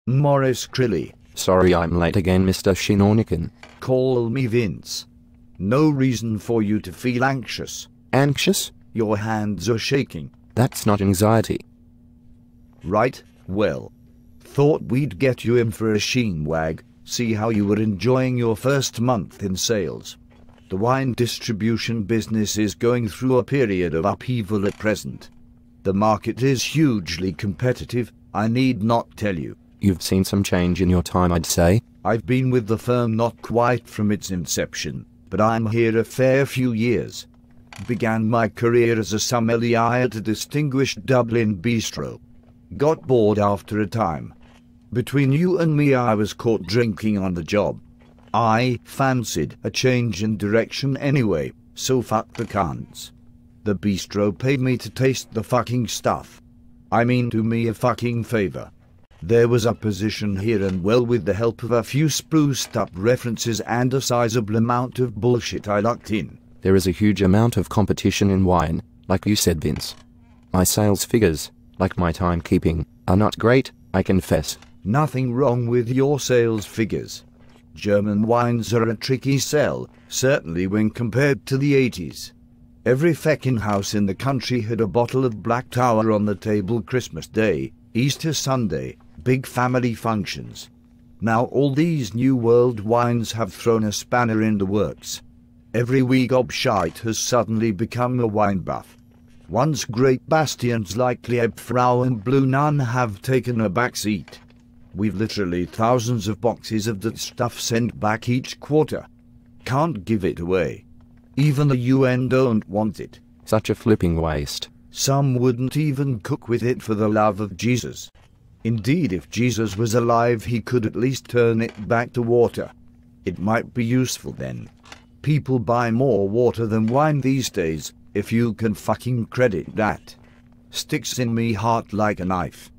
Morris Crilly. Sorry I'm late again, Mr. Shinornikan. Call me Vince. No reason for you to feel anxious. Anxious? Your hands are shaking. That's not anxiety. Right, well. Thought we'd get you in for a sheenwag, see how you were enjoying your first month in sales. The wine distribution business is going through a period of upheaval at present. The market is hugely competitive, I need not tell you. You've seen some change in your time, I'd say. I've been with the firm not quite from its inception, but I'm here a fair few years. Began my career as a sommelier at a distinguished Dublin bistro. Got bored after a time. Between you and me, I was caught drinking on the job. I fancied a change in direction anyway, so fuck the cans. The bistro paid me to taste the fucking stuff. I mean, do me a fucking favor. There was a position here, and well, with the help of a few spruced up references and a sizable amount of bullshit, I lucked in. There is a huge amount of competition in wine, like you said, Vince. My sales figures, like my timekeeping, are not great, I confess. Nothing wrong with your sales figures. German wines are a tricky sell, certainly when compared to the 80s. Every feckin' house in the country had a bottle of Black Tower on the table Christmas Day, Easter Sunday, big family functions. Now all these New World wines have thrown a spanner in the works. Every wee gobshite has suddenly become a wine buff. Once great bastions like Liebfrau and Blue Nun have taken a back seat. We've literally thousands of boxes of that stuff sent back each quarter. Can't give it away. Even the UN don't want it. Such a flipping waste. Some wouldn't even cook with it for the love of Jesus. Indeed, if Jesus was alive, he could at least turn it back to water. It might be useful then. People buy more water than wine these days, if you can fucking credit that. Sticks in me heart like a knife.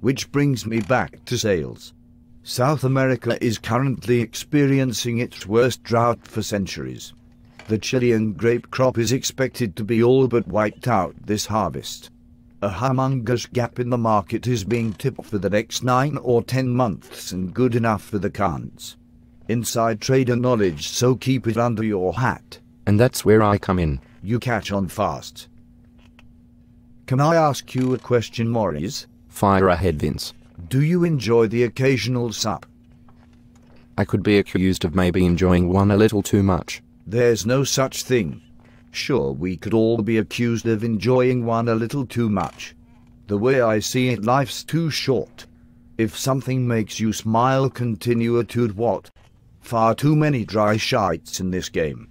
Which brings me back to sales. South America is currently experiencing its worst drought for centuries. The Chilean grape crop is expected to be all but wiped out this harvest. A humongous gap in the market is being tipped for the next 9 or 10 months, and good enough for the cans. Inside trader knowledge, so keep it under your hat. And that's where I come in. You catch on fast. Can I ask you a question, Morris? Fire ahead, Vince. Do you enjoy the occasional sup? I could be accused of maybe enjoying one a little too much. There's no such thing. Sure, we could all be accused of enjoying one a little too much. The way I see it, life's too short. If something makes you smile, continue to what? Far too many dry shites in this game.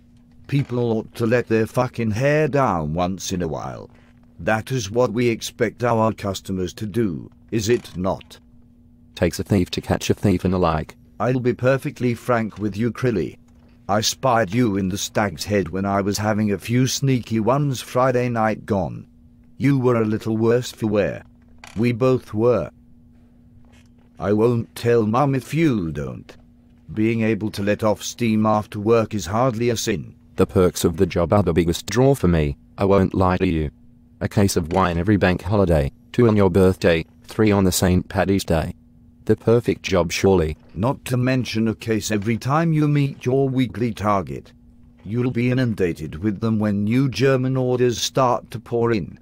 People ought to let their fucking hair down once in a while. That is what we expect our customers to do, is it not? Takes a thief to catch a thief and alike. I'll be perfectly frank with you, Crilly. I spied you in the Stag's Head when I was having a few sneaky ones Friday night gone. You were a little worse for wear. We both were. I won't tell Mum if you don't. Being able to let off steam after work is hardly a sin. The perks of the job are the biggest draw for me, I won't lie to you. A case of wine every bank holiday, 2 on your birthday, 3 on the St. Paddy's Day. The perfect job, surely. Not to mention a case every time you meet your weekly target. You'll be inundated with them when new German orders start to pour in.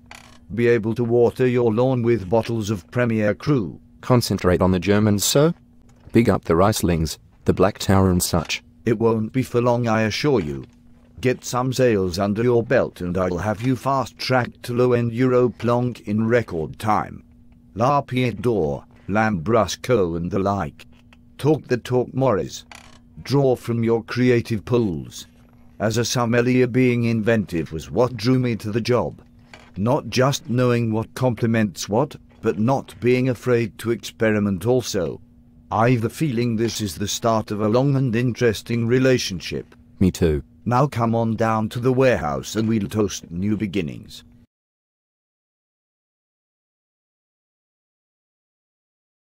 Be able to water your lawn with bottles of Premier Cru. Concentrate on the Germans, sir. Big up the Rieslings, the Black Tower and such. It won't be for long, I assure you. Get some sales under your belt and I'll have you fast-tracked to low-end Europlonk in record time. La Pied d'Or, Lambrusco and the like. Talk the talk, Morris. Draw from your creative pools. As a sommelier, being inventive was what drew me to the job. Not just knowing what complements what, but not being afraid to experiment also. I've the feeling this is the start of a long and interesting relationship. Me too. Now come on down to the warehouse and we'll toast new beginnings.